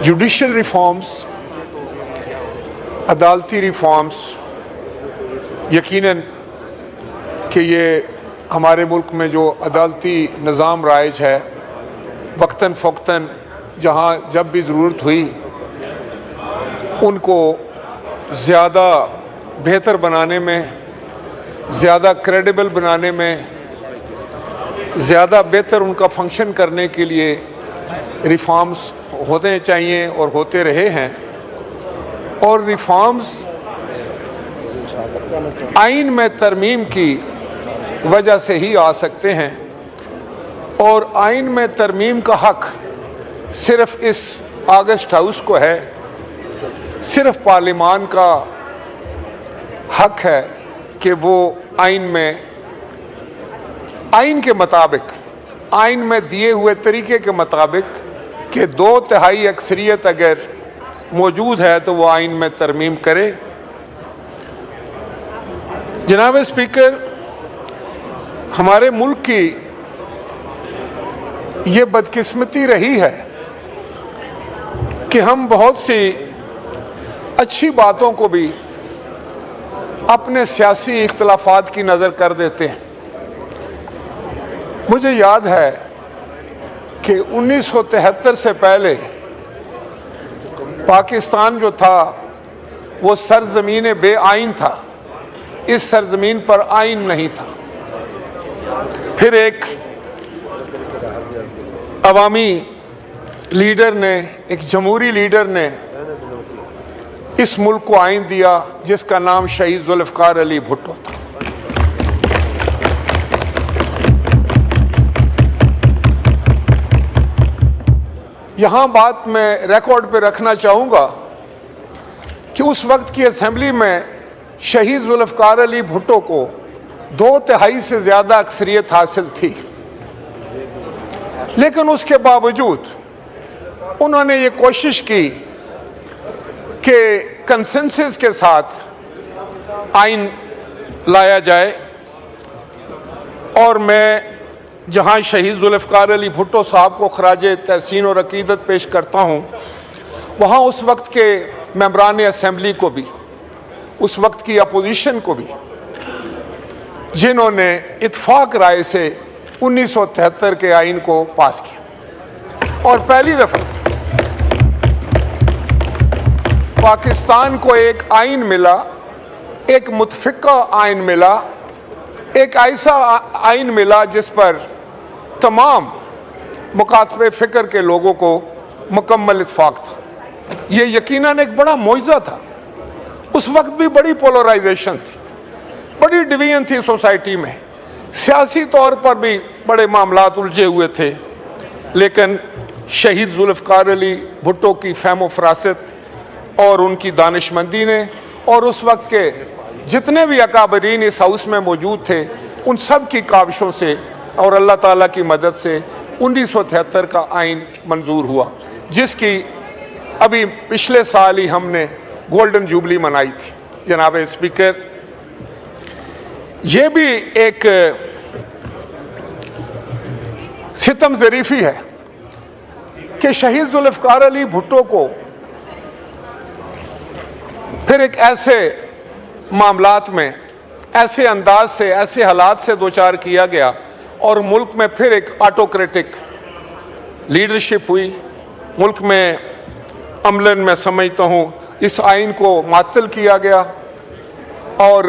Judicial reforms, अदालती reforms, यकीनन कि ये हमारे मुल्क में जो अदालती निज़ाम राइज है, वक्तन फ़ौक्तन जहाँ जब भी ज़रूरत हुई उनको ज़्यादा बेहतर बनाने में, ज़्यादा क्रेडिबल बनाने में, ज़्यादा बेहतर उनका फंक्शन करने के लिए रिफॉर्म्स होने चाहिए और होते रहे हैं। और रिफॉर्म्स आइन में तरमीम की वजह से ही आ सकते हैं, और आइन में तरमीम का हक सिर्फ इस ऑगस्ट हाउस को है, सिर्फ पार्लिमान का हक है कि वो आइन में, आइन के मुताबिक, आइन में दिए हुए तरीके के मुताबिक कि 2/3 अक्सरियत अगर मौजूद है तो वो आइन में तरमीम करे। जनाब स्पीकर, हमारे मुल्क की ये बदकिस्मती रही है कि हम बहुत सी अच्छी बातों को भी अपने सियासी इख्तलाफात की नज़र कर देते हैं। मुझे याद है कि 1973 से पहले पाकिस्तान जो था वो सरजमीन बेआइन था, इस सरजमीन पर आइन नहीं था। फिर एक अवामी लीडर ने, एक जमहूरी लीडर ने इस मुल्क को आइन दिया जिसका नाम शहीद जुल्फ़िकार अली भुट्टो था। यहाँ बात मैं रिकॉर्ड पे रखना चाहूँगा कि उस वक्त की असेंबली में शहीद जुल्फ़िकार अली भुट्टो को 2/3 से ज़्यादा अक्सरियत हासिल थी, लेकिन उसके बावजूद उन्होंने ये कोशिश की कि कंसेंसस के साथ आइन लाया जाए। और मैं जहां शहीद जुल्फ़िकार अली भुट्टो साहब को खराजे तहसीन और अकीदत पेश करता हूं, वहां उस वक्त के मेंबरान असेंबली को भी, उस वक्त की अपोजिशन को भी, जिन्होंने इत्फाक राय से 1973 के आइन को पास किया। और पहली दफ़ा पाकिस्तान को एक आइन मिला, एक मुतफ़िक़ा आइन मिला, एक ऐसा आइन मिला जिस पर तमाम मुकातबे फ़िक्र के लोगों को मुकम्मल इत्फाक था। ये यकीनन एक बड़ा मोइज़ा था। उस वक्त भी बड़ी पोलराइजेशन थी, बड़ी डिवीजन थी सोसाइटी में, सियासी तौर पर भी बड़े मामलात उलझे हुए थे। लेकिन शहीद जुल्फ़िकार अली भुट्टो की फ़हम व फ़रासत और उनकी दानिशमंदी ने, और उस वक्त के जितने भी अकाबरीन इस हाउस में मौजूद थे, उन सब की काविशों से और अल्लाह ताला की मदद से 1973 का आइन मंजूर हुआ, जिसकी अभी पिछले साल ही हमने गोल्डन जुबली मनाई थी। जनाब स्पीकर, ये भी एक सितम ज़रीफ़ी है कि शहीद जुल्फ़िकार अली भुट्टो को फिर एक ऐसे मामलात में, ऐसे अंदाज से, ऐसे हालात से दो चार किया गया, और मुल्क में फिर एक ऑटोक्रेटिक लीडरशिप हुई। मुल्क में अमलन मैं समझता हूँ इस आइन को मातल किया गया, और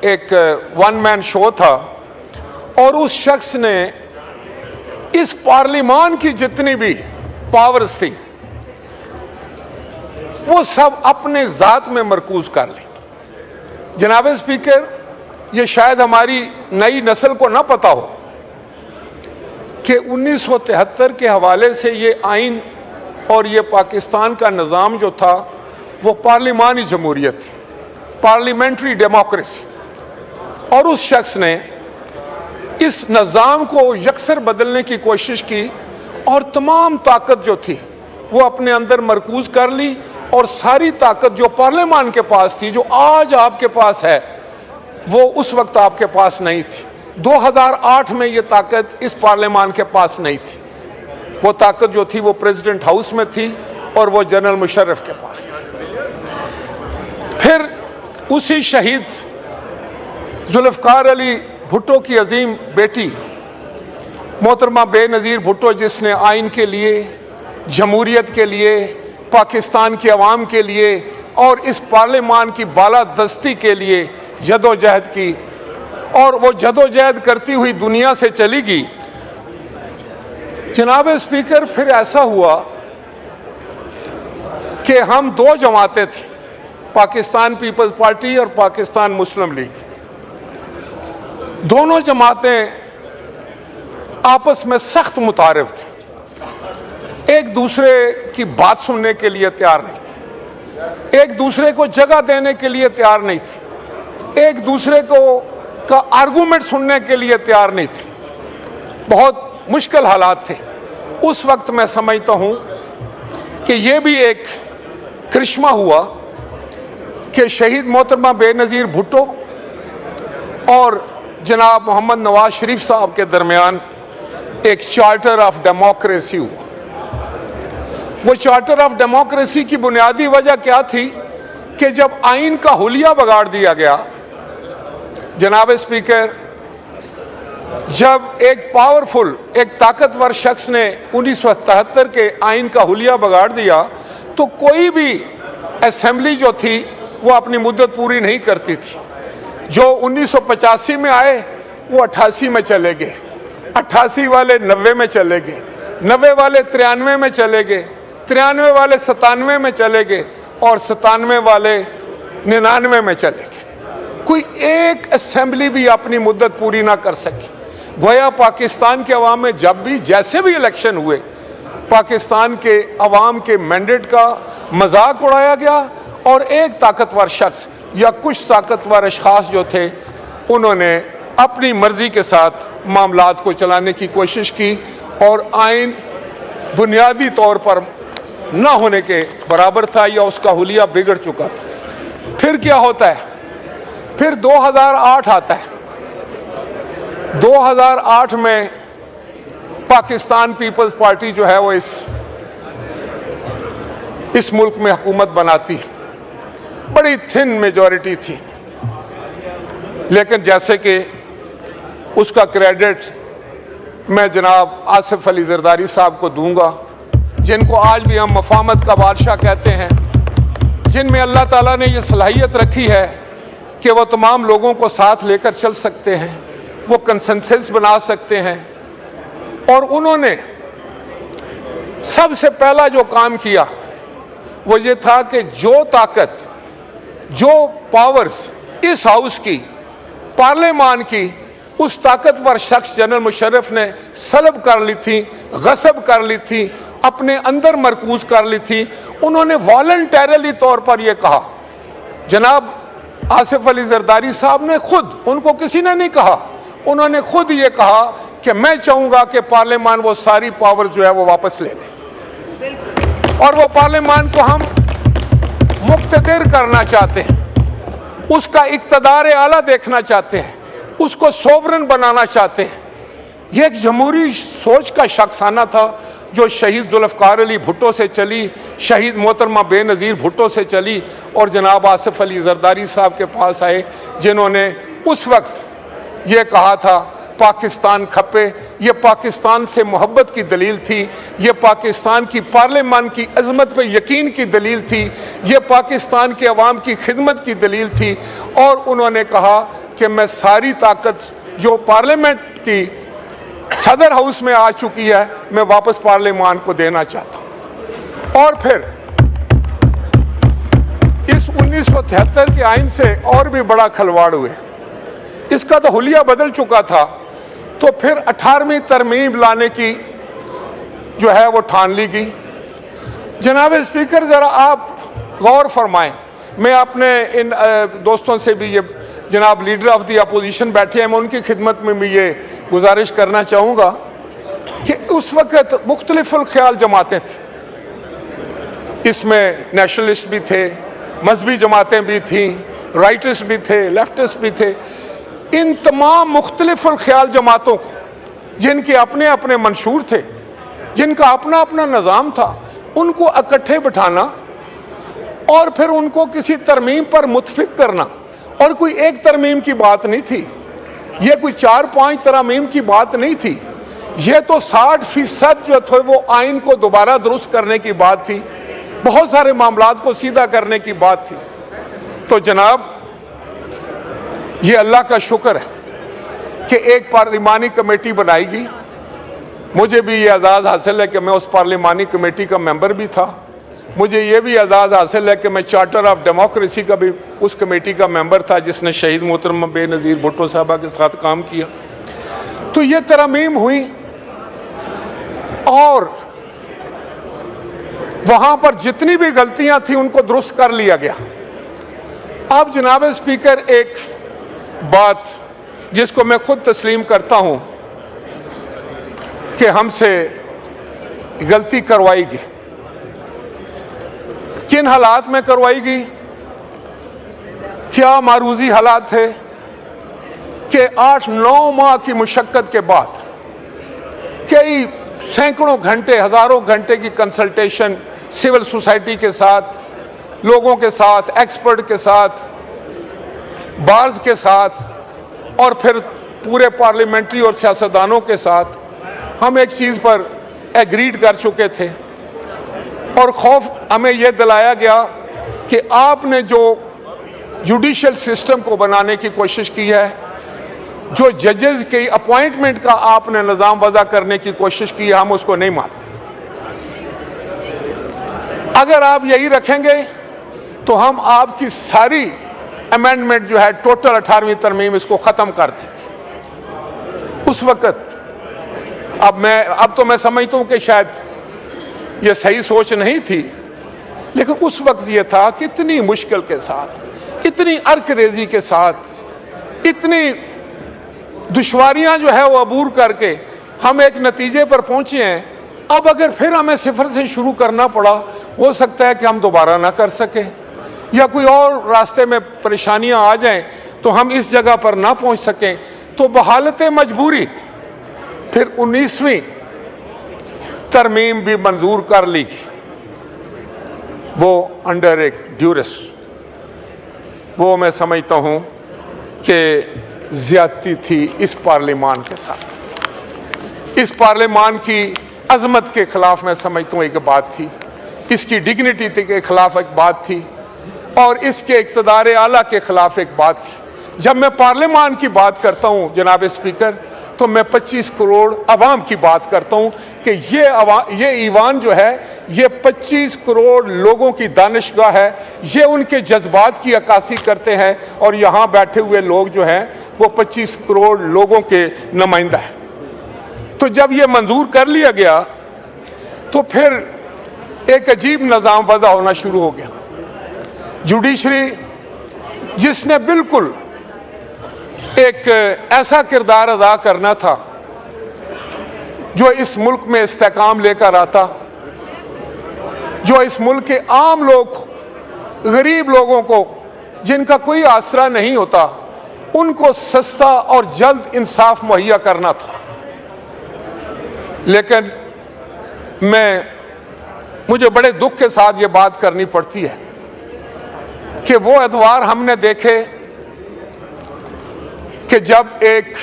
एक वन मैन शो था, और उस शख्स ने इस पार्लिमान की जितनी भी पावर्स थी वो सब अपने ज़ात में मरकूज कर ली। जनाब स्पीकर, ये शायद हमारी नई नस्ल को ना पता हो कि 1973 के हवाले से ये आइन और ये पाकिस्तान का निज़ाम जो था वो पार्लिमानी जमहूरियत थी, पार्लियामेंट्री डेमोक्रेसी। और उस शख्स ने इस निज़ाम को यकसर बदलने की कोशिश की, और तमाम ताकत जो थी वो अपने अंदर मरकूज कर ली, और सारी ताकत जो पार्लियामान के पास थी, जो आज आपके पास है, वो उस वक्त आपके पास नहीं थी। 2008 में ये ताकत इस पार्लियामान के पास नहीं थी। वो ताकत जो थी वो प्रेसिडेंट हाउस में थी, और वो जनरल मुशर्रफ के पास थी। फिर उसी शहीद जुल्फ़िकार अली भुट्टो की अजीम बेटी मोहतरमा बेनज़ीर भुट्टो, जिसने आइन के लिए, जमहूरियत के लिए, पाकिस्तान की आवाम के लिए और इस पार्लियामान की बालादस्ती के लिए जदोजहद की, और वो जदोजहद करती हुई दुनिया से चली गई। जनाब स्पीकर, फिर ऐसा हुआ कि हम दो जमातें थी, पाकिस्तान पीपल्स पार्टी और पाकिस्तान मुस्लिम लीग। दोनों जमातें आपस में सख्त मुतारिफ थी, एक दूसरे की बात सुनने के लिए तैयार नहीं थी, एक दूसरे को जगह देने के लिए तैयार नहीं थी, एक दूसरे को का आर्गूमेंट सुनने के लिए तैयार नहीं थी। बहुत मुश्किल हालात थे उस वक्त। मैं समझता हूँ कि ये भी एक करिश्मा हुआ कि शहीद मोहतरमा बेनज़ीर भुट्टो और जनाब मोहम्मद नवाज शरीफ साहब के दरमियान एक चार्टर ऑफ डेमोक्रेसी हुआ। वो चार्टर ऑफ डेमोक्रेसी की बुनियादी वजह क्या थी कि जब आइन का हुलिया बिगाड़ दिया गया, जनाब स्पीकर, जब एक पावरफुल, एक ताकतवर शख्स ने 1977 के आइन का हुलिया बिगाड़ दिया, तो कोई भी असेंबली जो थी वो अपनी मुद्दत पूरी नहीं करती थी। जो 1985 में आए वो 88 में चले गए, 88 वाले 90 में चले गए, 90 वाले 93 में चले गए, 93 वाले 97 में चले गए और 97 वाले 99 में चले गए। कोई एक असेंबली भी अपनी मुद्दत पूरी ना कर सकी। गोया पाकिस्तान के अवाम में जब भी जैसे भी इलेक्शन हुए, पाकिस्तान के अवाम के मैंडेट का मजाक उड़ाया गया और एक ताकतवर शख्स या कुछ ताकतवर अशखास जो थे उन्होंने अपनी मर्जी के साथ मामलात को चलाने की कोशिश की और आइन बुनियादी तौर पर ना होने के बराबर था या उसका हुलिया बिगड़ चुका था। फिर क्या होता है? फिर 2008 आता है। 2008 में पाकिस्तान पीपल्स पार्टी जो है वो इस मुल्क में हुकूमत बनाती है। बड़ी थिन मेजॉरिटी थी, लेकिन जैसे कि उसका क्रेडिट मैं जनाब आसिफ अली जरदारी साहब को दूंगा, जिनको आज भी हम मफामत का बादशाह कहते हैं, जिनमें अल्लाह ताला ने ये सलाहियत रखी है कि वो तमाम लोगों को साथ लेकर चल सकते हैं, वो कंसेंसस बना सकते हैं। और उन्होंने सबसे पहला जो काम किया वो ये था कि जो ताकत, जो पावर्स इस हाउस की, पार्लियामान की, उस ताकतवर शख्स जनरल मुशर्रफ ने सलब कर ली थी, गसब कर ली थी, अपने अंदर मरकूज कर ली थी। उन्होंने वॉलंटरली तौर पर यह कहा, जनाब आसिफ अली जरदारी साहब ने खुद, उनको किसी ने नहीं कहा, उन्होंने खुद ये कहा कि मैं चाहूंगा कि पार्लियामान वो सारी पावर जो है वो वापस ले ले, और वो पार्लियामान को हम मुक्तदिर करना चाहते हैं, उसका इक़्तिदार आला देखना चाहते हैं, उसको सोवरन बनाना चाहते हैं। यह एक जमहूरी सोच का शख्साना था जो शहीद जुल्फ़िकार अली भुट्टो से चली, शहीद मोहतरमा बेनज़ीर भुट्टो से चली और जनाब आसिफ अली जरदारी साहब के पास आए, जिन्होंने उस वक्त ये कहा था पाकिस्तान खपे। ये पाकिस्तान से मोहब्बत की दलील थी, ये पाकिस्तान की पार्लियामान की अजमत पे यकीन की दलील थी, ये पाकिस्तान के अवाम की खिदमत की दलील थी। और उन्होंने कहा कि मैं सारी ताकत जो पार्लियामेंट की सदर हाउस में आ चुकी है, मैं वापस पार्लियामान को देना चाहता हूँ। और फिर इस 1973 के आइन से और भी बड़ा खलवाड़ हुए, इसका तो हुलिया बदल चुका था, तो फिर 18वीं तरमीम लाने की जो है वो ठान ली गई। जनाब स्पीकर, ज़रा आप गौर फरमाएं, मैं अपने इन दोस्तों से भी, ये जनाब लीडर ऑफ द अपोजिशन बैठे हैं, मैं उनकी खिदमत में भी ये गुजारिश करना चाहूँगा कि उस वक़्त मुख्तलिफुल ख्याल जमातें थी, इसमें नेशनलिस्ट भी थे, मजहबी जमातें भी थीं, राइटिस्ट भी थे, लेफ्टिस्ट भी थे। इन तमाम मुख्तलिफुल ख्याल जमातों को, जिनके अपने अपने मंशूर थे, जिनका अपना अपना निज़ाम था, उनको इकट्ठे बिठाना और फिर उनको किसी तरमीम पर मुत्फिक करना। और कोई एक तरमीम की बात नहीं थी, ये कोई 4-5 तरमीम की बात नहीं थी, ये तो 60% जो थे वो आइन को दोबारा दुरुस्त करने की बात थी, बहुत सारे मामलात को सीधा करने की बात थी। तो जनाब, ये अल्लाह का शुक्र है कि एक पार्लिमानी कमेटी बनाएगी। मुझे भी ये एजाज़ हासिल है कि मैं उस पार्लिमानी कमेटी का मेंबर भी था। मुझे ये भी एजाज़ हासिल है कि मैं चार्टर ऑफ डेमोक्रेसी का भी उस कमेटी का मेंबर था जिसने शहीद मोहतरमा बेनज़ीर भुट्टो साहबा के साथ काम किया। तो ये तरमीम हुई और वहां पर जितनी भी गलतियां थी उनको दुरुस्त कर लिया गया। अब जनाब स्पीकर, एक बात जिसको मैं खुद तस्लीम करता हूं कि हमसे गलती करवाएगी, किन हालात में करवाएगी, क्या मारूजी हालात थे कि 8-9 माह की मुशक्कत के बाद कई सैकड़ों घंटे, हजारों घंटे की कंसल्टेशन सिविल सोसाइटी के साथ, लोगों के साथ, एक्सपर्ट के साथ, बार्स के साथ और फिर पूरे पार्लियामेंट्री और सियासतदानों के साथ हम एक चीज़ पर एग्रीड कर चुके थे और खौफ हमें यह दिलाया गया कि आपने जो जुडिशल सिस्टम को बनाने की कोशिश की है, जो जजेस की अपॉइंटमेंट का आपने निज़ाम वज़ा करने की कोशिश की है, हम उसको नहीं मानते। अगर आप यही रखेंगे तो हम आपकी सारी अमेंडमेंट जो है, टोटल 18वीं तरमीम, इसको ख़त्म कर देंगे। उस वक़्त अब तो मैं समझता हूँ कि शायद ये सही सोच नहीं थी, लेकिन उस वक्त ये था कि इतनी मुश्किल के साथ, इतनी अर्करेजी के साथ, इतनी दुश्वारियां जो है वो अबूर करके हम एक नतीजे पर पहुंचे हैं। अब अगर फिर हमें सिफर से शुरू करना पड़ा, हो सकता है कि हम दोबारा ना कर सकें या कोई और रास्ते में परेशानियां आ जाएं तो हम इस जगह पर ना पहुंच सकें। तो बहालत मजबूरी फिर 19वीं तरमीम भी मंजूर कर ली, वो अंडर एक ड्यूरस। वो मैं समझता हूं कि ज्यादती थी इस पार्लिमान के साथ, इस पार्लिमान की अजमत के खिलाफ मैं समझता हूँ एक बात थी, इसकी डिग्निटी के खिलाफ एक बात थी और इसके इक़्तिदार आला के खिलाफ एक बात थी। जब मैं पार्लिमान की बात करता हूँ जनाब स्पीकर, तो मैं 25 करोड़ अवाम की बात करता हूँ कि ये ईवान जो है ये 25 करोड़ लोगों की दानिशगाह है, ये उनके जज्बात की अक्कासी करते हैं और यहाँ बैठे हुए लोग जो हैं वो 25 करोड़ लोगों के नुमाइंदा है। तो जब ये मंजूर कर लिया गया तो फिर एक अजीब निज़ाम वज़ा होना शुरू हो गया। जुडिशरी जिसने बिल्कुल एक ऐसा किरदार अदा करना था जो इस मुल्क में इस्तेकाम लेकर आता, जो इस मुल्क के आम लोग, गरीब लोगों को जिनका कोई आसरा नहीं होता, उनको सस्ता और जल्द इंसाफ मुहैया करना था। लेकिन मुझे बड़े दुख के साथ ये बात करनी पड़ती है कि वो अदवार हमने देखे कि जब एक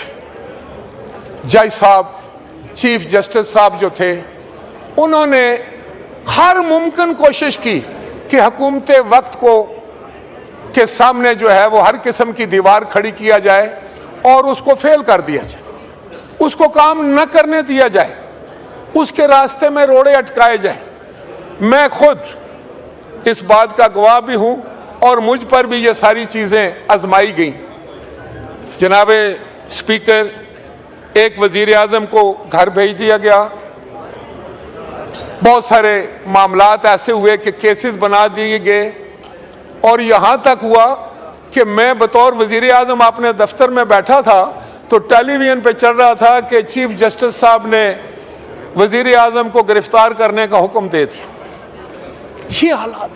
जज साहब, चीफ जस्टिस साहब जो थे, उन्होंने हर मुमकिन कोशिश की कि हुकूमत वक्त को के सामने जो है वो हर किस्म की दीवार खड़ी किया जाए और उसको फेल कर दिया जाए, उसको काम न करने दिया जाए, उसके रास्ते में रोड़े अटकाए जाए। मैं खुद इस बात का गवाह भी हूँ और मुझ पर भी ये सारी चीज़ें आजमाई गई। जनाब स्पीकर, एक वज़ीर आज़म को घर भेज दिया गया, बहुत सारे मामलात ऐसे हुए कि केसेस बना दिए गए और यहाँ तक हुआ कि मैं बतौर वज़ीर आज़म अपने दफ्तर में बैठा था तो टेलीविज़न पे चल रहा था कि चीफ जस्टिस साहब ने वज़ीर आज़म को गिरफ्तार करने का हुक्म दे दिया। ये हालात,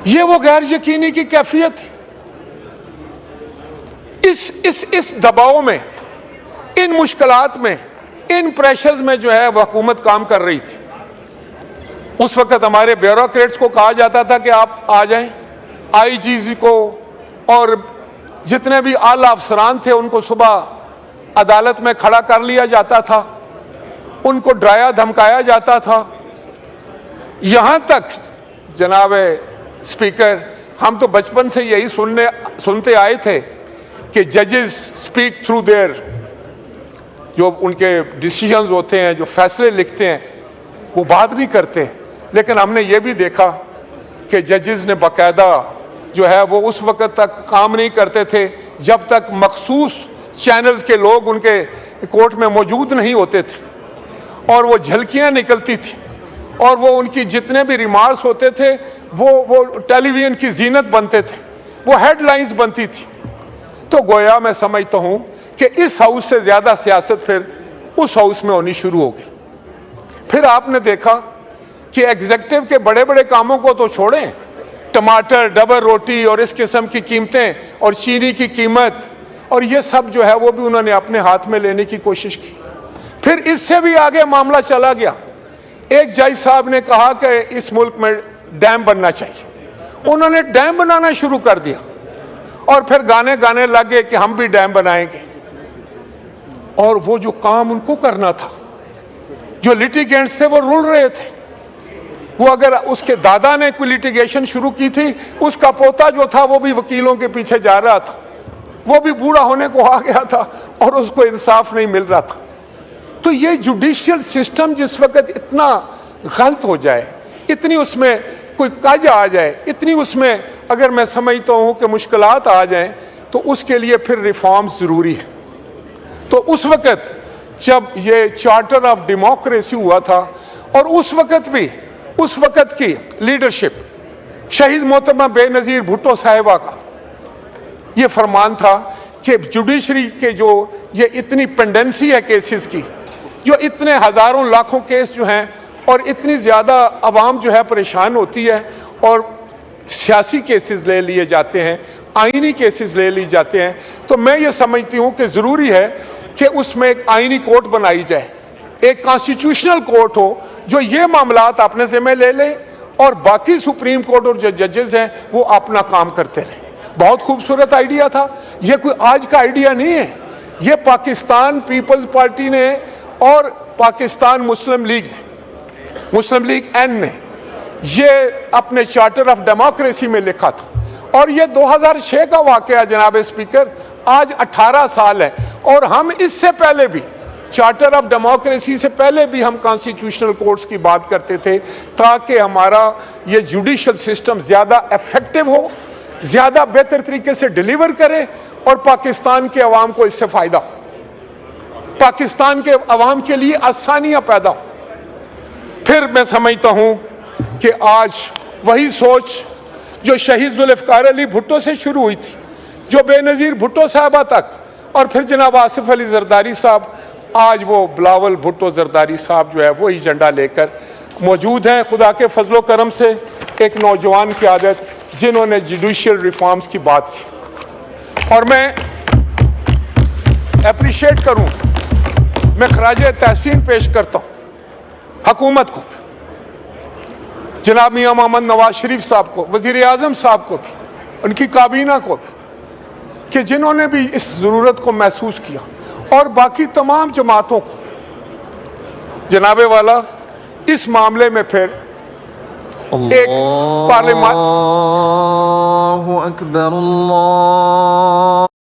ये वो गैर यकीनी की कैफियत थी। इस दबाव में, इन मुश्किलात में, इन प्रेशर्स में जो है वह हुकूमत काम कर रही थी। उस वक्त हमारे ब्यूरोक्रेट्स को कहा जाता था कि आप आ जाएं, आईजीजी को और जितने भी आला अफसरान थे उनको सुबह अदालत में खड़ा कर लिया जाता था, उनको डराया धमकाया जाता था। यहां तक जनाब स्पीकर, हम तो बचपन से यही सुनते आए थे कि जजेस स्पीक थ्रू देयर, जो उनके डिसीजंस होते हैं, जो फैसले लिखते हैं, वो बात नहीं करते। लेकिन हमने ये भी देखा कि जजेस ने बाकायदा जो है वो उस वक्त तक काम नहीं करते थे जब तक मखसूस चैनल्स के लोग उनके कोर्ट में मौजूद नहीं होते थे, और वो झलकियां निकलती थी, और वो उनकी जितने भी रिमार्क्स होते थे वो टेलीविजन की जीनत बनते थे, वो हेडलाइंस बनती थी। तो गोया मैं समझता हूं कि इस हाउस से ज्यादा सियासत फिर उस हाउस में होनी शुरू हो गई। फिर आपने देखा कि एग्जीक्यूटिव के बड़े बड़े कामों को तो छोड़ें, टमाटर, डबल रोटी और इस किस्म की कीमतें और चीनी की कीमत और ये सब जो है वो भी उन्होंने अपने हाथ में लेने की कोशिश की। फिर इससे भी आगे मामला चला गया। एक जज साहब ने कहा कि इस मुल्क में डैम बनना चाहिए, उन्होंने डैम बनाना शुरू कर दिया, और फिर गाने लग गए कि हम भी डैम बनाएंगे। और वो जो काम उनको करना था, जो लिटिगेंट्स थे वो रुल रहे थे, वो अगर उसके दादा ने कोई लिटिगेशन शुरू की थी, उसका पोता जो था वो भी वकीलों के पीछे जा रहा था, वो भी बूढ़ा होने को आ गया था और उसको इंसाफ नहीं मिल रहा था। तो ये जुडिशियल सिस्टम जिस वक्त इतना गलत हो जाए, इतनी उसमें कोई कज आ जाए, इतनी उसमें अगर मैं समझता हूँ कि मुश्किलात आ जाएं, तो उसके लिए फिर रिफॉर्म्स ज़रूरी है। तो उस वक्त जब ये चार्टर ऑफ डेमोक्रेसी हुआ था, और उस वक्त भी उस वक्त की लीडरशिप शहीद मोहतरमा बेनज़ीर भुट्टो साहिबा का ये फरमान था कि जुडिशरी के जो ये इतनी पेंडेंसी है केसेस की, जो इतने हज़ारों लाखों केस जो हैं और इतनी ज़्यादा आवाम जो है परेशान होती है, और सियासी केसेस ले लिए जाते हैं, आइनी केसेस ले लिए जाते हैं, तो मैं ये समझती हूँ कि ज़रूरी है कि उसमें एक आइनी कोर्ट बनाई जाए, एक कॉन्स्टिट्यूशनल कोर्ट हो जो ये मामलात अपने ज़िम्मे ले ले, और बाकी सुप्रीम कोर्ट और जो जजेस हैं वो अपना काम करते रहें। बहुत खूबसूरत आइडिया था, ये कोई आज का आइडिया नहीं है, ये पाकिस्तान पीपल्स पार्टी ने और पाकिस्तान मुस्लिम लीग एन ने ये अपने चार्टर ऑफ डेमोक्रेसी में लिखा था, और ये 2006 का वाकया जनाब स्पीकर, आज 18 साल है, और हम इससे पहले भी चार्टर ऑफ डेमोक्रेसी से पहले भी हम कॉन्स्टिट्यूशनल कोर्ट्स की बात करते थे, ताकि हमारा ये जुडिशल सिस्टम ज़्यादा इफेक्टिव हो, ज़्यादा बेहतर तरीके से डिलीवर करे, और पाकिस्तान के अवाम को इससे फ़ायदा हो, पाकिस्तान के अवाम के लिए आसानियाँ पैदा हो। फिर मैं समझता हूँ कि आज वही सोच जो शहीद जुल्फ़िकार अली भुट्टो से शुरू हुई थी, जो बेनज़ीर भुट्टो साहबा तक, और फिर जनाब आसिफ अली जरदारी साहब, आज वो बिलावल भुट्टो जरदारी साहब जो है वही झंडा लेकर मौजूद हैं। खुदा के फजलो करम से एक नौजवान की आदत जिन्होंने जुडिशियल रिफॉर्म्स की बात की, और मैं अप्रिशिएट करूं, मैं खराजे तहसीन पेश करता हूं हुकूमत को, जनाब मियां मोहम्मद नवाज शरीफ साहब को, वजीर आजम साहब को भी, उनकी काबीना को भी, कि जिन्होंने भी इस ज़रूरत को महसूस किया, और बाकी तमाम जमातों को। जनाबे वाला इस मामले में फिर एक पार्लियामेंट अल्लाहु अकबर अल्लाह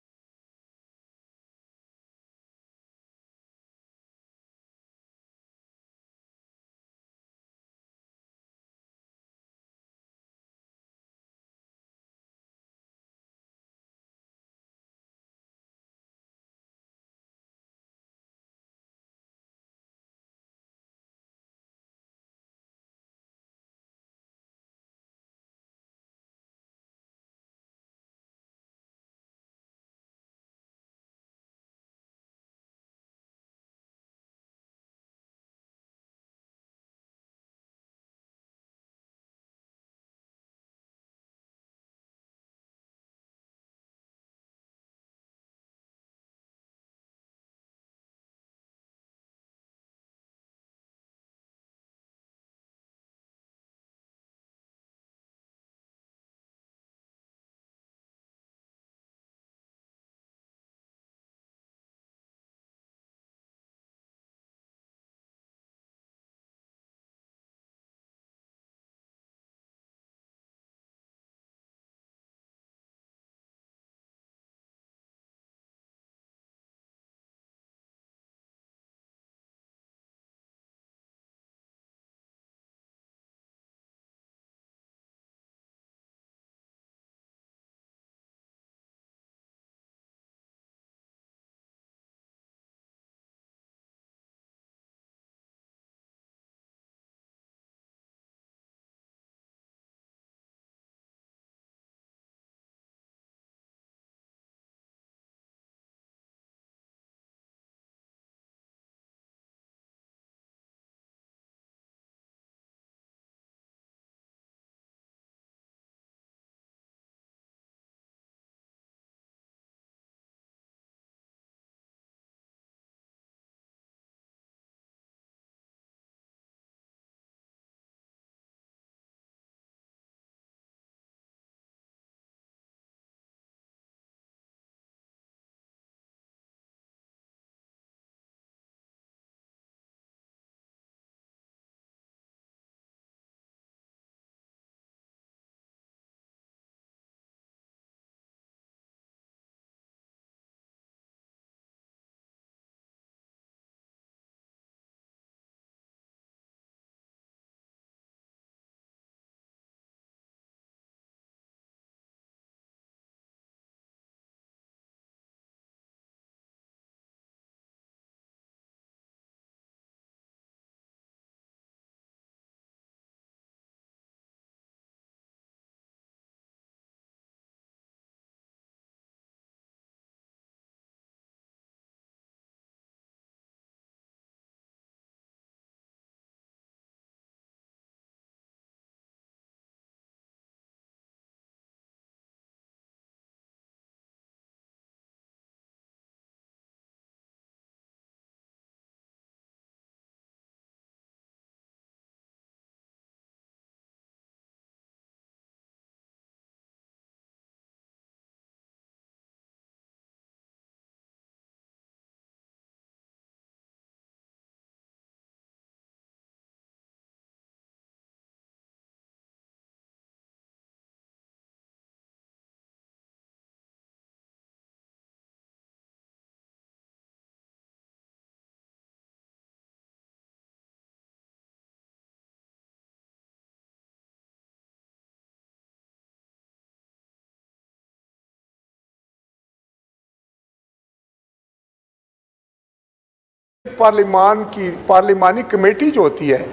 पार्लिमानी कमेटी जो होती है,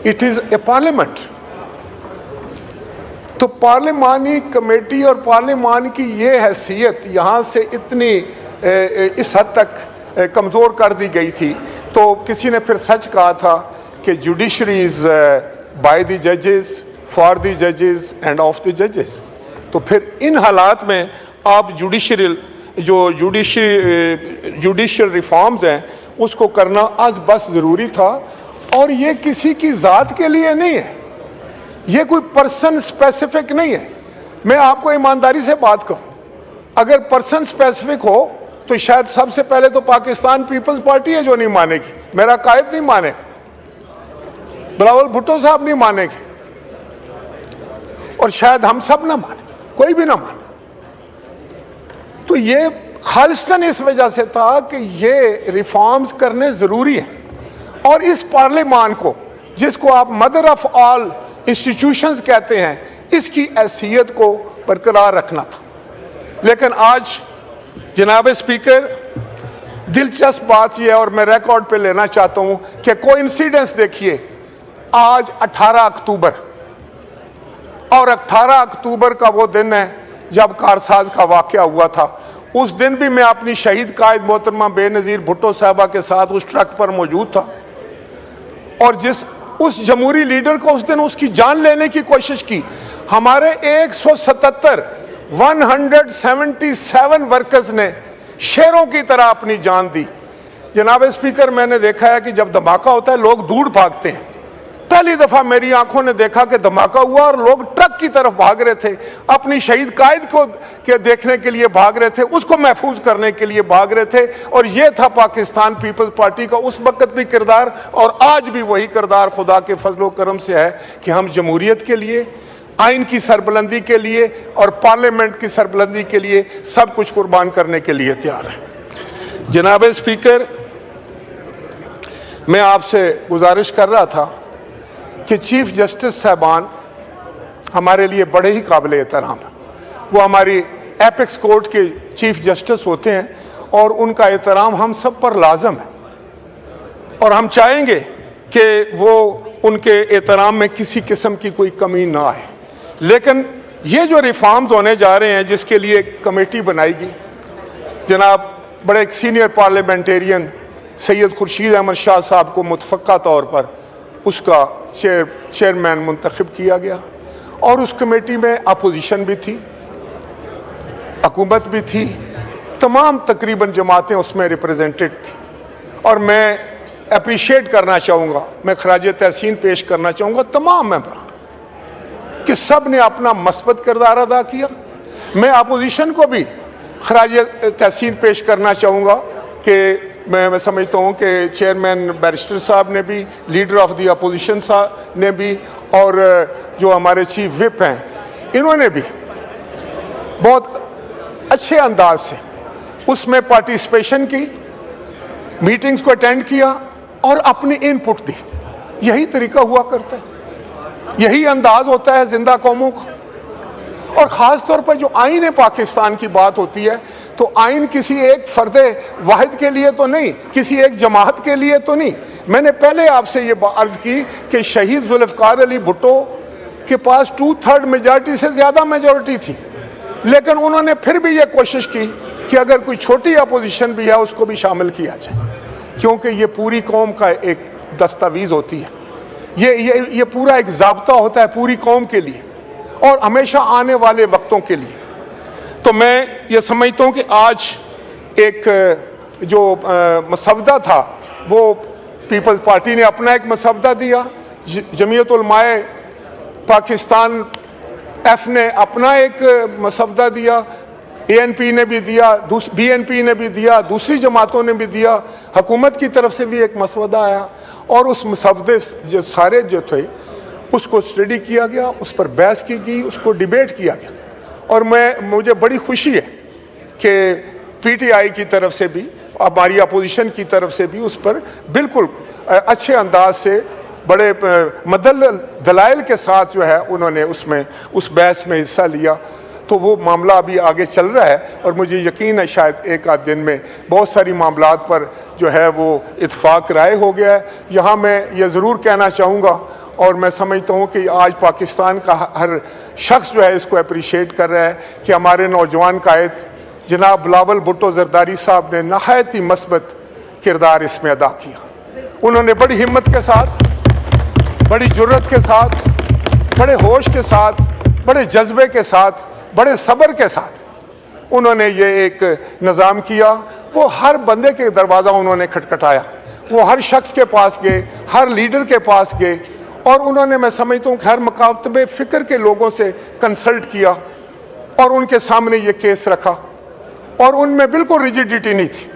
इट इज ए पार्लियामेंट। तो पार्लिमानी कमेटी और पार्लिमान की ये हैसियत यहाँ से इतनी इस हद तक कमज़ोर कर दी गई थी। तो किसी ने फिर सच कहा था कि जुडिशरी इज़ बाय द जजेस, फॉर द जजेस एंड ऑफ द जजेस। तो फिर इन हालात में आप जुडिशल रिफॉर्म्स हैं उसको करना आज बस ज़रूरी था। और ये किसी की ज़ात के लिए नहीं है, ये कोई पर्सन स्पेसिफिक नहीं है। मैं आपको ईमानदारी से बात कहूँ, अगर पर्सन स्पेसिफिक हो तो शायद सबसे पहले तो पाकिस्तान पीपल्स पार्टी है जो नहीं मानेगी, मेरा कायद नहीं माने, बिलावल भुट्टो साहब नहीं मानेगी, और शायद हम सब ना माने, कोई भी ना माने। तो ये खालिस्तान इस वजह से था कि ये रिफॉर्म्स करने ज़रूरी हैं, और इस पार्लियामान को, जिसको आप मदर ऑफ ऑल इंस्टीट्यूशंस कहते हैं, इसकी हैसियत को बरकरार रखना था। लेकिन आज जनाब स्पीकर, दिलचस्प बात यह है, और मैं रिकॉर्ड पे लेना चाहता हूँ कि कोइंसिडेंस देखिए, आज 18 अक्टूबर, और 18 अक्टूबर का वो दिन है जब कारसाज का वाक़या हुआ था। उस दिन भी मैं अपनी शहीद कायद मोहतरमा बेनज़ीर भुट्टो साहबा के साथ उस ट्रक पर मौजूद था, और उस जमहूरी लीडर को उस दिन उसकी जान लेने की कोशिश की। हमारे 177 वर्कर्स ने शेरों की तरह अपनी जान दी। जनाब स्पीकर, मैंने देखा है कि जब धमाका होता है लोग दूर भागते हैं। पहली दफ़ा मेरी आंखों ने देखा कि धमाका हुआ और लोग ट्रक की तरफ भाग रहे थे, अपनी शहीद कायद को के देखने के लिए भाग रहे थे, उसको महफूज करने के लिए भाग रहे थे। और ये था पाकिस्तान पीपल्स पार्टी का उस वक्त भी किरदार, और आज भी वही किरदार खुदा के फजलो करम से है कि हम जमहूरियत के लिए, आइन की सरबुलंदी के लिए और पार्लियामेंट की सरबुलंदी के लिए सब कुछ कुर्बान करने के लिए तैयार है। जनाब स्पीकर, मैं आपसे गुजारिश कर रहा था कि चीफ जस्टिस साहबान हमारे लिए बड़े ही काबिल एहतराम हैं। वो हमारी एपेक्स कोर्ट के चीफ जस्टिस होते हैं, और उनका एहतराम हम सब पर लाजम है, और हम चाहेंगे कि वो उनके एहतराम में किसी किस्म की कोई कमी ना आए। लेकिन ये जो रिफॉर्म्स होने जा रहे हैं, जिसके लिए कमेटी बनाएगी, जनाब बड़े एक सीनियर पार्लियामेंटेरियन सैयद खुर्शीद अहमद शाह साहब को मुतफ़क्का तौर पर उसका चेयरमैन मुंतखब किया गया, और उस कमेटी में अपोजिशन भी थी, हुकूमत भी थी, तमाम तकरीबन जमातें उसमें रिप्रेजेंटेड थी। और मैं अप्रिशिएट करना चाहूँगा, मैं खराज तहसीन पेश करना चाहूँगा तमाम मेंबरान कि सब ने अपना मस्बत किरदार अदा किया। मैं अपोजिशन को भी खराज तहसीन पेश करना चाहूँगा कि मैं समझता हूँ कि चेयरमैन बैरिस्टर साहब ने भी, लीडर ऑफ द अपोजिशन साहब ने भी, और जो हमारे चीफ विप हैं इन्होंने भी बहुत अच्छे अंदाज से उसमें पार्टिसिपेशन की, मीटिंग्स को अटेंड किया और अपनी इनपुट दी। यही तरीका हुआ करता है, यही अंदाज होता है जिंदा कौमों का। और ख़ास तौर पर जो आईन पाकिस्तान की बात होती है, तो आइन किसी एक फ़र्द वाहिद के लिए तो नहीं, किसी एक जमात के लिए तो नहीं। मैंने पहले आपसे ये अर्ज़ की कि शहीद जुल्फ़िकार अली भुट्टो के पास 2/3 मेजॉरिटी से ज़्यादा मेजॉरिटी थी, लेकिन उन्होंने फिर भी ये कोशिश की कि अगर कोई छोटी अपोजिशन भी है उसको भी शामिल किया जाए, क्योंकि ये पूरी कौम का एक दस्तावेज़ होती है, ये पूरा एक ज़ाब्ता होता है पूरी कौम के लिए और हमेशा आने वाले वक्तों के लिए। तो मैं ये समझता हूँ कि आज एक जो मसवदा था, वो पीपल्स पार्टी ने अपना एक मसवदा दिया, जमीयत उलमाए पाकिस्तान एफ ने अपना एक मसवदा दिया, ANP ने भी दिया, BNP ने भी दिया, दूसरी जमातों ने भी दिया, हुकूमत की तरफ से भी एक मसवदा आया, और उस मसवदे जो सारे जो थे उसको स्टडी किया गया, उस पर बहस की गई, उसको डिबेट किया गया। और मुझे बड़ी खुशी है कि PTI की तरफ से भी, हमारी अपोजिशन की तरफ से भी उस पर बिल्कुल अच्छे अंदाज से, बड़े दलाइल के साथ जो है उन्होंने उसमें उस बहस में हिस्सा लिया। तो वो मामला अभी आगे चल रहा है और मुझे यकीन है शायद एक आध दिन में बहुत सारी मामलात पर जो है वो इत्फाक राय हो गया है। यहाँ मैं ये ज़रूर कहना चाहूँगा और मैं समझता हूँ कि आज पाकिस्तान का हर शख्स जो है इसको अप्रिशिएट कर रहा है कि हमारे नौजवान कायद जनाब बिलावल भुट्टो जरदारी साहब ने नहायत ही मस्बत किरदार इसमें अदा किया। उन्होंने बड़ी हिम्मत के साथ, बड़ी जुर्रत के साथ, बड़े होश के साथ, बड़े जज्बे के साथ, बड़े सब्र के साथ उन्होंने ये एक निज़ाम किया। वो हर बंदे के दरवाज़ा उन्होंने खटखटाया, वो हर शख्स के पास गए, हर लीडर के पास गए और उन्होंने, मैं समझता हूँ कि हर मकातबे फ़िक्र के लोगों से कंसल्ट किया और उनके सामने ये केस रखा और उनमें बिल्कुल रिजिडिटी नहीं थी।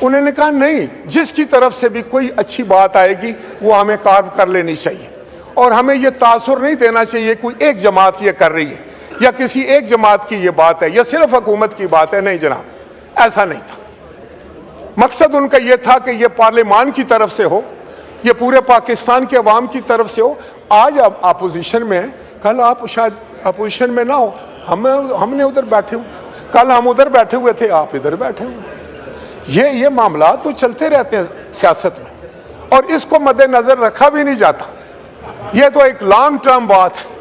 उन्होंने कहा नहीं, जिसकी तरफ से भी कोई अच्छी बात आएगी वो हमें कार्य कर लेनी चाहिए और हमें ये तासुर नहीं देना चाहिए कोई एक जमात ये कर रही है या किसी एक जमात की ये बात है या सिर्फ हुकूमत की बात है। नहीं जनाब, ऐसा नहीं था। मकसद उनका ये था कि ये पार्लियामान की तरफ से हो, ये पूरे पाकिस्तान के अवाम की तरफ से हो। आज आप अपोजिशन में हैं, कल आप शायद अपोजिशन में ना हो, हमने उधर बैठे हुए, कल हम उधर बैठे हुए थे, आप इधर बैठे हुए। ये मामला तो चलते रहते हैं सियासत में और इसको मद्देनजर रखा भी नहीं जाता। ये तो एक लॉन्ग टर्म बात है।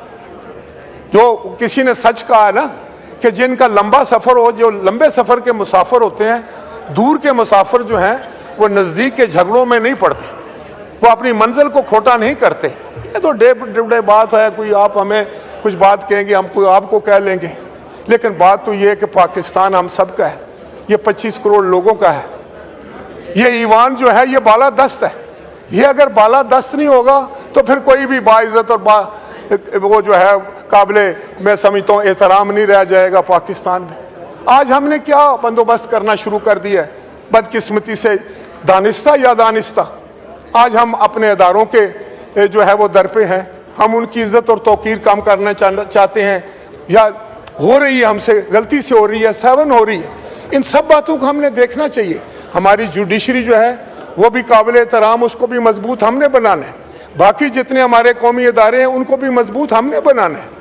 जो किसी ने सच कहा है ना कि जिनका लंबा सफ़र हो, जो लंबे सफ़र के मुसाफिर होते हैं, दूर के मुसाफिर जो हैं वो नज़दीक के झगड़ों में नहीं पड़ते, वो अपनी मंजिल को खोटा नहीं करते। ये तो डे टू डे बात है, कोई आप हमें कुछ बात कहेंगे, हम कोई आपको कह लेंगे, लेकिन बात तो ये है कि पाकिस्तान हम सब का है, ये 25 करोड़ लोगों का है। ये ईवान जो है ये बालादस्त है। ये अगर बालादस्त नहीं होगा तो फिर कोई भी बाइज़्ज़त और वो जो है काबिले, मैं समझता हूँ, एहतराम नहीं रह जाएगा पाकिस्तान में। आज हमने क्या बंदोबस्त करना शुरू कर दिया है, बदकिस्मती से, दानिस्ता या दानिस्ता। आज हम अपने अदारों के जो है वो दर पे हैं, हम उनकी इज्जत और तौकीर कम करना चाहते हैं या हो रही है, हमसे गलती से हो रही है, सेवन हो रही है। इन सब बातों को हमने देखना चाहिए। हमारी जुडिशरी जो है वो भी काबिल एहतराम, उसको भी मजबूत हमने बनाना है। बाकी जितने हमारे कौमी इदारे हैं उनको भी मजबूत हमने बनाना है।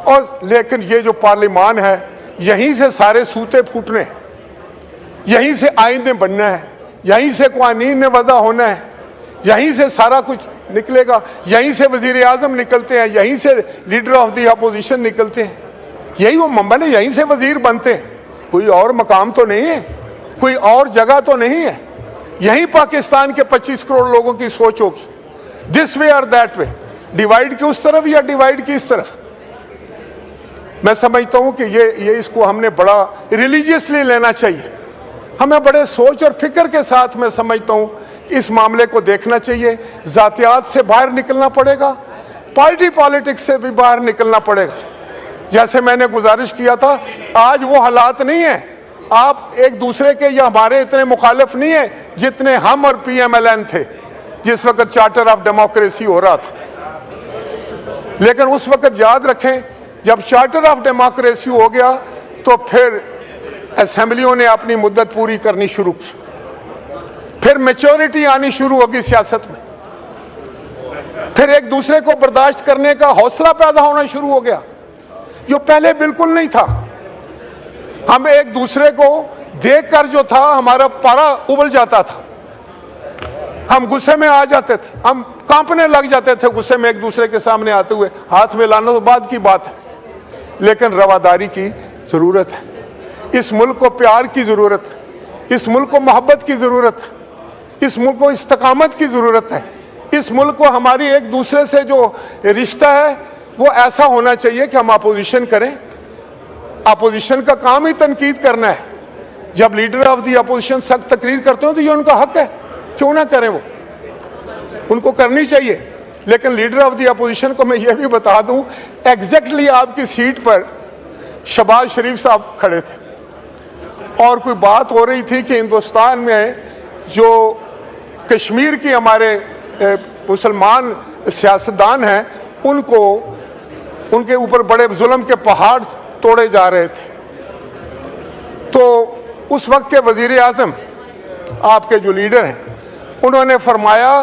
और लेकिन ये जो पार्लियामान है, यहीं से सारे सूते फूटने, यहीं से आइन ने बनना है, यहीं से कानून ने वज़ा होना है, यहीं से सारा कुछ निकलेगा, यहीं से वज़ीर आज़म निकलते हैं, यहीं से लीडर ऑफ द अपोजिशन निकलते हैं, यही वो मम्बन है, यहीं से वज़ीर बनते हैं। कोई और मकाम तो नहीं है, कोई और जगह तो नहीं है। यहीं पाकिस्तान के 25 करोड़ लोगों की सोच होगी, दिस वे और दैट वे, डिवाइड की उस तरफ या डिवाइड की इस तरफ। मैं समझता हूँ कि ये इसको हमने बड़ा रिलीजियसली लेना चाहिए। हमें बड़े सोच और फिक्र के साथ मैं समझता हूँ कि इस मामले को देखना चाहिए। ज़ातियात से बाहर निकलना पड़ेगा, पार्टी पॉलिटिक्स से भी बाहर निकलना पड़ेगा। जैसे मैंने गुजारिश किया था, आज वो हालात नहीं है, आप एक दूसरे के या हमारे इतने मुखालिफ नहीं है जितने हम और PMLN थे जिस वक्त चार्टर ऑफ डेमोक्रेसी हो रहा था। लेकिन उस वक्त याद रखें, जब चार्टर ऑफ डेमोक्रेसी हो गया तो फिर असेंबलियों ने अपनी मुद्दत पूरी करनी शुरू की, फिर मैच्योरिटी आनी शुरू होगी सियासत में, फिर एक दूसरे को बर्दाश्त करने का हौसला पैदा होना शुरू हो गया जो पहले बिल्कुल नहीं था। हम एक दूसरे को देखकर जो था हमारा पारा उबल जाता था, हम गुस्से में आ जाते थे, हम कांपने लग जाते थे गुस्से में एक दूसरे के सामने आते हुए। हाथ में लाना तो बाद की बात है, लेकिन रवादारी की ज़रूरत है। इस मुल्क को प्यार की ज़रूरत है, इस मुल्क को मोहब्बत की ज़रूरत है, इस मुल्क को इस्तकामत की ज़रूरत है। इस मुल्क को हमारी एक दूसरे से जो रिश्ता है वो ऐसा होना चाहिए कि हम अपोजिशन करें। अपोजिशन का काम ही तनकीद करना है। जब लीडर ऑफ दी अपोजिशन सख्त तकरीर करते हो तो ये उनका हक है, क्यों ना करें, वो उनको करनी चाहिए। लेकिन लीडर ऑफ दी अपोजिशन को मैं ये भी बता दूं, एग्जैक्टली आपकी सीट पर शहबाज शरीफ साहब खड़े थे और कोई बात हो रही थी कि हिंदुस्तान में जो कश्मीर की हमारे मुसलमान सियासतदान हैं उनको, उनके ऊपर बड़े जुल्म के पहाड़ तोड़े जा रहे थे। तो उस वक्त के वज़ीर आज़म, आपके जो लीडर हैं, उन्होंने फरमाया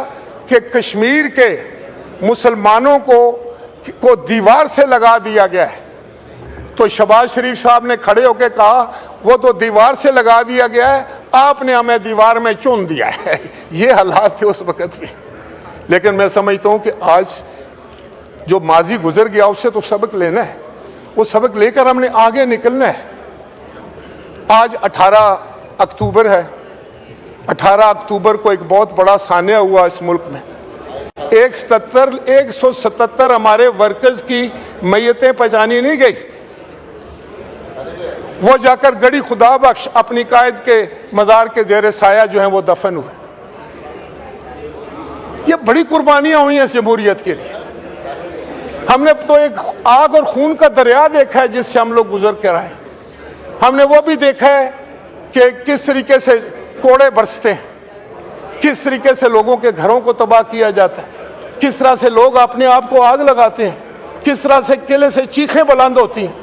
कि कश्मीर के मुसलमानों को दीवार से लगा दिया गया है। तो शहबाज शरीफ साहब ने खड़े होकर कहा वो तो दीवार से लगा दिया गया है, आपने हमें दीवार में चुन दिया है। ये हालात थे उस वक्त भी। लेकिन मैं समझता हूँ कि आज जो माजी गुजर गया उससे तो सबक लेना है, वो सबक लेकर हमने आगे निकलना है। आज 18 अक्टूबर है। 18 अक्टूबर को एक बहुत बड़ा सान्या हुआ इस मुल्क में। 177 हमारे वर्कर्स की मैयतें पहचानी नहीं गई। वो जाकर गड़ी खुदा बख्श अपनी कायद के मज़ार के ज़ेरे साया जो हैं वो दफन हुए। ये बड़ी कुर्बानियां हुई हैं जमहूरियत के लिए। हमने तो एक आग और खून का दरिया देखा है जिससे हम लोग गुजर कर आए। हमने वो भी देखा है कि किस तरीके से कोड़े बरसते हैं, किस तरीके से लोगों के घरों को तबाह किया जाता है, किस तरह से लोग अपने आप को आग लगाते हैं, किस तरह से किले से चीखें बुलंद होती हैं,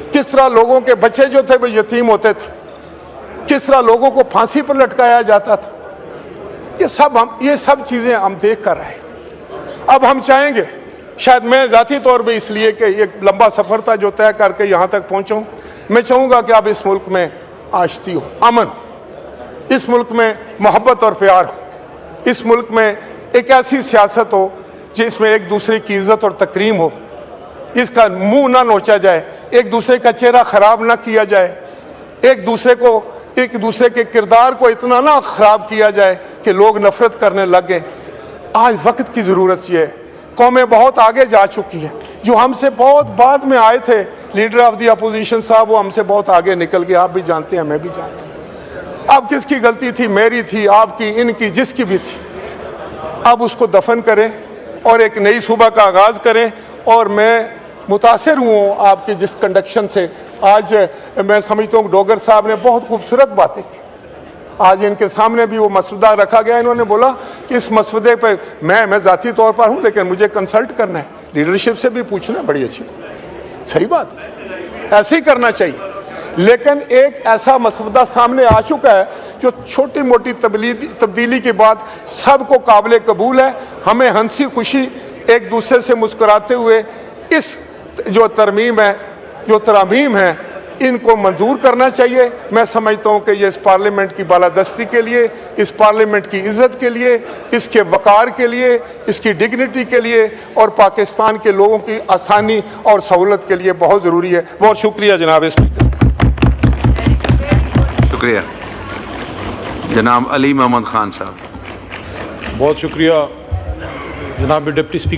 किस तरह लोगों के बच्चे जो थे वो यतीम होते थे, किस तरह लोगों को फांसी पर लटकाया जाता था। ये सब चीज़ें हम देख कर आए। अब हम चाहेंगे, शायद मैं ज़ाती तौर पे इसलिए कि एक लंबा सफ़र था जो तय करके यहाँ तक पहुँचाऊँ, मैं चाहूँगा कि अब इस मुल्क में आशती हो, अमन, इस मुल्क में मोहब्बत और प्यार हो, इस मुल्क में एक ऐसी सियासत हो जिसमें एक दूसरे की इज़्ज़त और तकरीम हो, इसका मुंह ना नोचा जाए, एक दूसरे का चेहरा ख़राब ना किया जाए, एक दूसरे के किरदार को इतना ना ख़राब किया जाए कि लोग नफ़रत करने लग गए। आज वक्त की ज़रूरत ये है। कौमें बहुत आगे जा चुकी हैं। जो हमसे बहुत बाद में आए थे लीडर ऑफ द अपोजिशन साहब, वो हमसे बहुत आगे निकल गए। आप भी जानते हैं, मैं भी जानता हूँ। अब किसकी गलती थी? मेरी थी, आपकी, इनकी, जिसकी भी थी। अब उसको दफन करें और एक नई सुबह का आगाज़ करें। और मैं मुतासिर हूँ आपके जिस कंडक्शन से। आज मैं समझता हूँ डोगर साहब ने बहुत खूबसूरत बातें की। आज इनके सामने भी वो मसवदा रखा गया। इन्होंने बोला कि इस मसवदे पर मैं ज़ाती तौर पर हूँ, लेकिन मुझे कंसल्ट करना है, लीडरशिप से भी पूछना। बड़ी अच्छी, सही बात है, ऐसे ही करना चाहिए। लेकिन एक ऐसा मसवदा सामने आ चुका है जो छोटी मोटी तब्दीली के बाद सबको काबिल कबूल है। हमें हंसी खुशी एक दूसरे से मुस्कुराते हुए इस जो तरमीम है, जो तरामीम है, इनको मंजूर करना चाहिए। मैं समझता हूँ कि ये इस पार्लियामेंट की बालादस्ती के लिए, इस पार्लियामेंट की इज़्ज़त के लिए, इसके वक़ार के लिए, इसकी डिग्निटी के लिए और पाकिस्तान के लोगों की आसानी और सहूलत के लिए बहुत ज़रूरी है। बहुत शुक्रिया जनाब स्पीकर। शुक्रिया जनाब अली मोहम्मद खान साहब। बहुत शुक्रिया जनाब डिप्टी स्पीकर।